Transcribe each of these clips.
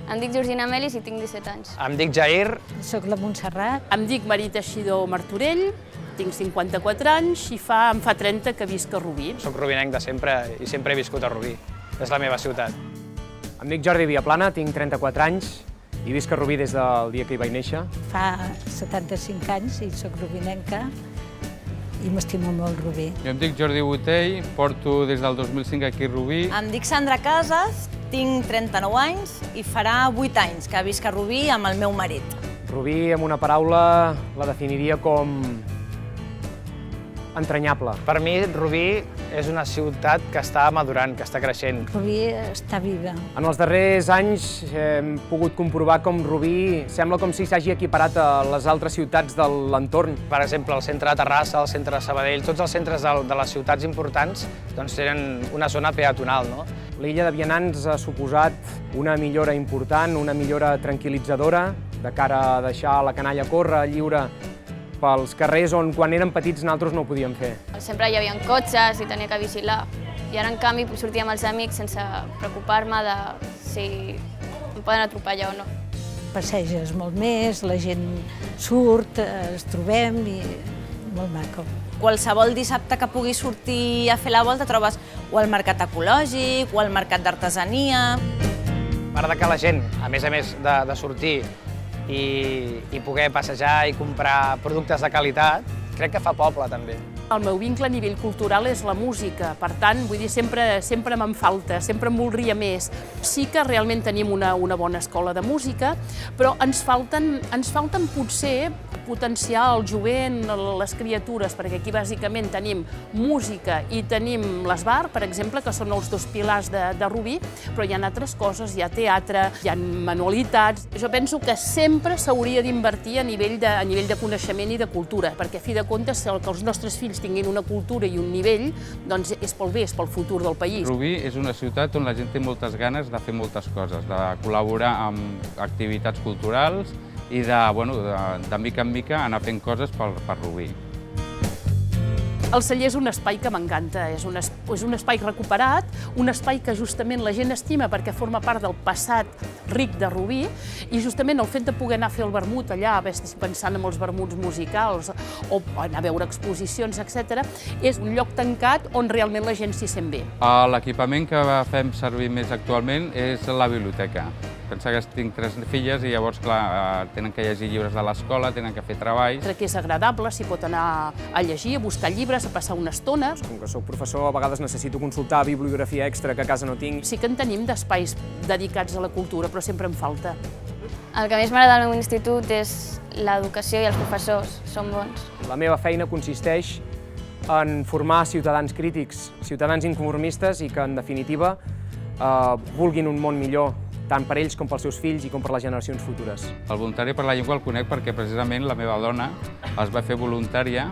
Em dic Georgina Melis i tinc 17 anys. Em dic Jair. Soc la Montserrat. Em dic Maria Teixidor Martorell, tinc 54 anys i em fa 30 que visc a Rubí. Soc rubinenc de sempre i sempre he viscut a Rubí. És la meva ciutat. Em dic Jordi Viaplana, tinc 34 anys i visc a Rubí des del dia que hi vaig néixer. Fa 75 anys i soc rubinenca i m'estimo molt Rubí. Jo em dic Jordi Botell, porto des del 2005 aquí a Rubí. Em dic Sandra Casas, tinc 39 anys i farà 8 anys que visc a Rubí amb el meu marit. Rubí, amb una paraula, la definiria com entranyable. Per mi, Rubí és una ciutat que està madurant, que està creixent. Rubí està viva. En els darrers anys hem pogut comprovar com Rubí sembla com si s'hagi equiparat a les altres ciutats de l'entorn. Per exemple, el centre de Terrassa, el centre de Sabadell, tots els centres de les ciutats importants doncs, tenen una zona peatonal. No? L'illa de Vianants ha suposat una millora important, una millora tranquil·litzadora de cara a deixar la canalla córrer lliure pels carrers on quan érem petits nosaltres no ho podíem fer. Sempre hi havia cotxes i tenia que vigilar. I ara, en canvi, puc sortir amb els amics sense preocupar-me de si em poden atropellar o no. Passeges molt més, la gent surt, ens trobem i molt maco. Qualsevol dissabte que puguis sortir a fer la volta trobes o el mercat ecològic o el mercat d'artesania. A part que la gent, a més de sortir i poder passejar i comprar productes de qualitat, crec que fa poble també. El meu vincle a nivell cultural és la música, per tant, vull dir, sempre me'n falta, sempre em voldria més. Sí que realment tenim una bona escola de música, però ens falten potser potenciar el jovent, les criatures, perquè aquí bàsicament tenim música i tenim l'Esbar, per exemple, que són els dos pilars de Rubí, però hi ha altres coses, hi ha teatre, hi ha manualitats. Jo penso que sempre s'hauria d'invertir a nivell de coneixement i de cultura, perquè a fi de comptes, que els nostres fills tinguin una cultura i un nivell, doncs és pel bé, és pel futur del país. Rubí és una ciutat on la gent té moltes ganes de fer moltes coses, de col·laborar amb activitats culturals i de mica en mica anar fent coses per Rubí. El celler és un espai que m'encanta, és un espai recuperat, un espai que justament la gent estima perquè forma part del passat ric de Rubí i justament el fet de poder anar a fer el vermut allà, pensant en els vermuts musicals o anar a veure exposicions, etc., és un lloc tancat on realment la gent s'hi sent bé. L'equipament que fem servir més actualment és la biblioteca. Pensa que tinc 3 filles i llavors, clar, tenen que llegir llibres de l'escola, tenen que fer treballs. Crec que és agradable, s'hi pot anar a llegir, a buscar llibres, a passar una estona. Com que soc professor, a vegades necessito consultar bibliografia extra que a casa no tinc. Sí que en tenim d'espais dedicats a la cultura, però sempre en falta. El que més m'agrada del meu institut és l'educació i els professors, són bons. La meva feina consisteix en formar ciutadans crítics, ciutadans inconformistes i que, en definitiva, vulguin un món millor, tant per ells com pels seus fills i com per les generacions futures. El voluntari per la llengua el conec perquè precisament la meva dona es va fer voluntària,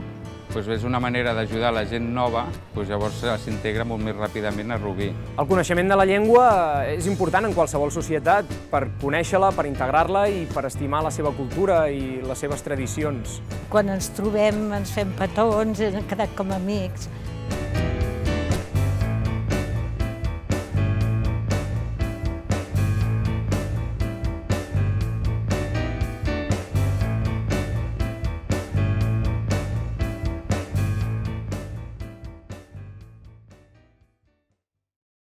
és una manera d'ajudar la gent nova, llavors s'integra molt més ràpidament a Rubí. El coneixement de la llengua és important en qualsevol societat per conèixer-la, per integrar-la i per estimar la seva cultura i les seves tradicions. Quan ens trobem, ens fem petons, hem quedat com amics.